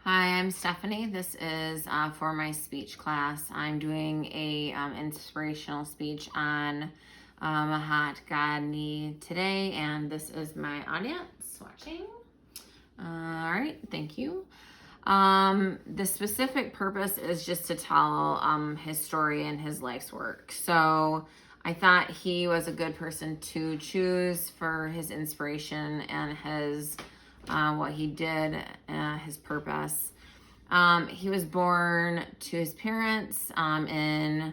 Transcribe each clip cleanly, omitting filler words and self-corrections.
Hi, I'm Stephanie. This is for my speech class. I'm doing a inspirational speech on Mahatma Gandhi today, and this is my audience watching. All right, thank you. The specific purpose is just to tell his story and his life's work. So I thought he was a good person to choose for his inspiration and his what he did, his purpose. He was born to his parents in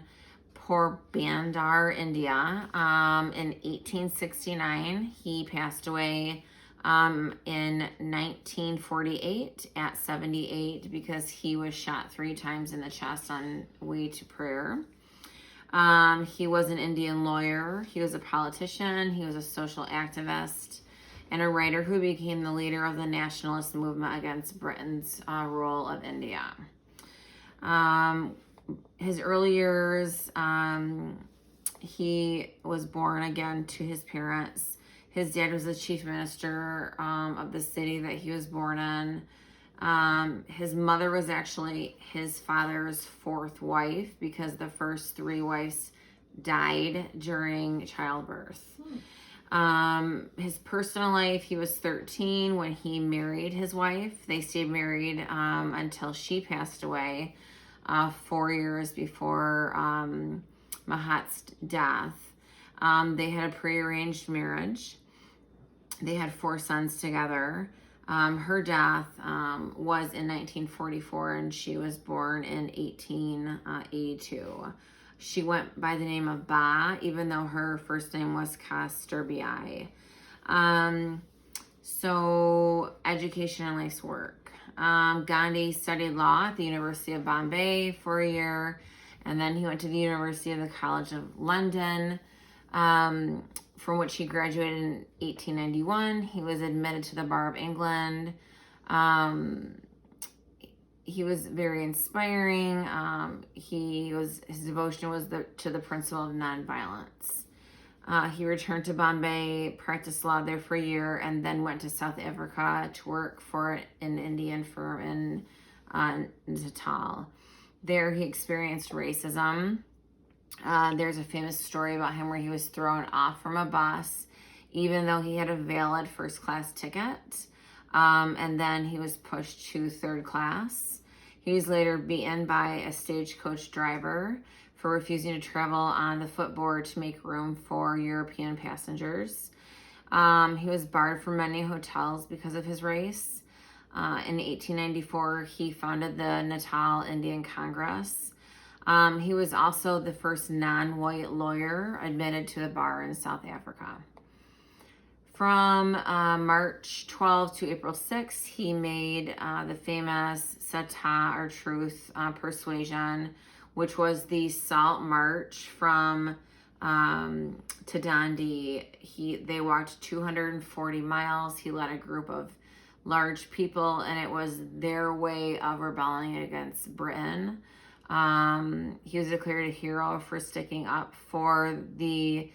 Porbandar, India, in 1869. He passed away in 1948 at 78 because he was shot 3 times in the chest on way to prayer. He was an Indian lawyer. He was a politician. He was a social activist and a writer who became the leader of the nationalist movement against Britain's rule of India. His early years, he was born again to his parents. His dad was the chief minister of the city that he was born in. His mother was actually his father's fourth wife because the first 3 wives died during childbirth. His personal life, he was 13 when he married his wife. They stayed married until she passed away 4 years before Mahat's death. They had a prearranged marriage. They had 4 sons together. Her death was in 1944 and she was born in 1882. She went by the name of Ba, even though her first name was Kasturbai. So, education and life's work. Gandhi studied law at the University of Bombay for a year, and then he went to the University of the College of London, from which he graduated in 1891. He was admitted to the Bar of England. He was very inspiring. His devotion was to the principle of nonviolence. He returned to Bombay, practiced law there for a year, and then went to South Africa to work for an Indian firm in Natal. There he experienced racism. There's a famous story about him where he was thrown off from a bus, even though he had a valid first class ticket. And then he was pushed to third class. He was later beaten by a stagecoach driver for refusing to travel on the footboard to make room for European passengers. He was barred from many hotels because of his race. In 1894, he founded the Natal Indian Congress. He was also the first non-white lawyer admitted to the bar in South Africa. From March 12 to April 6, he made the famous Satya or Truth Persuasion, which was the Salt March from to Dundee. They walked 240 miles. He led a group of large people, and it was their way of rebelling against Britain. He was declared a hero for sticking up for the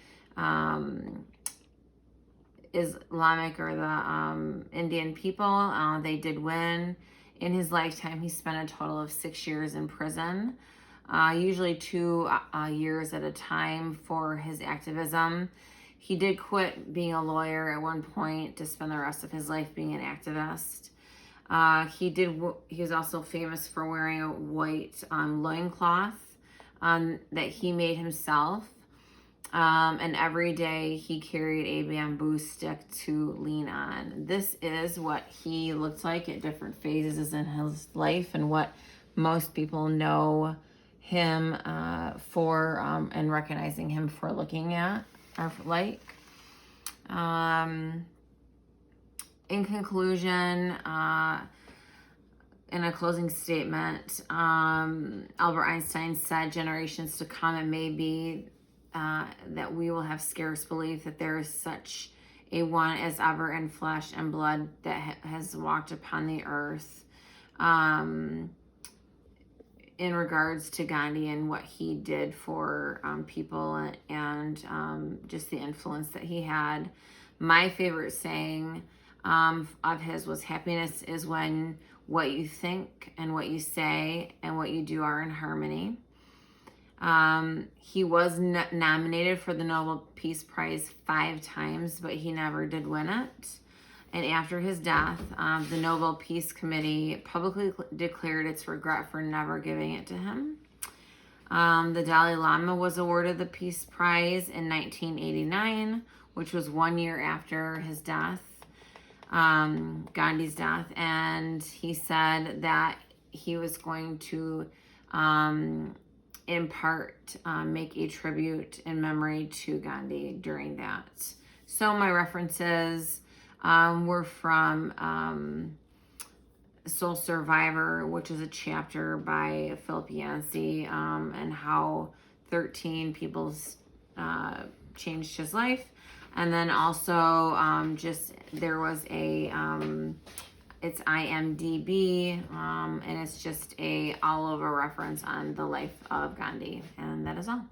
Islamic or the Indian people. They did win. In his lifetime, he spent a total of 6 years in prison, usually 2 years at a time for his activism. He did quit being a lawyer at one point to spend the rest of his life being an activist. He was also famous for wearing a white loincloth that he made himself. And every day he carried a bamboo stick to lean on. This is what he looked like at different phases in his life and what most people know him for and recognizing him for looking at or like. In conclusion, in a closing statement, Albert Einstein said, generations to come, it may be that we will have scarce belief that there is such a one as ever in flesh and blood that has walked upon the earth. In regards to Gandhi and what he did for people and just the influence that he had. My favorite saying of his was, happiness is when what you think and what you say and what you do are in harmony. He was nominated for the Nobel Peace Prize 5 times, but he never did win it. And after his death, the Nobel Peace Committee publicly declared its regret for never giving it to him. The Dalai Lama was awarded the Peace Prize in 1989, which was 1 year after his death, Gandhi's death. And he said that he was going to, in part, make a tribute in memory to Gandhi during that. So my references were from Soul Survivor, which is a chapter by Philip Yancey, and how 13 people's changed his life. And then also there was a, it's IMDb, and it's just a all over reference on the life of Gandhi. And that is all.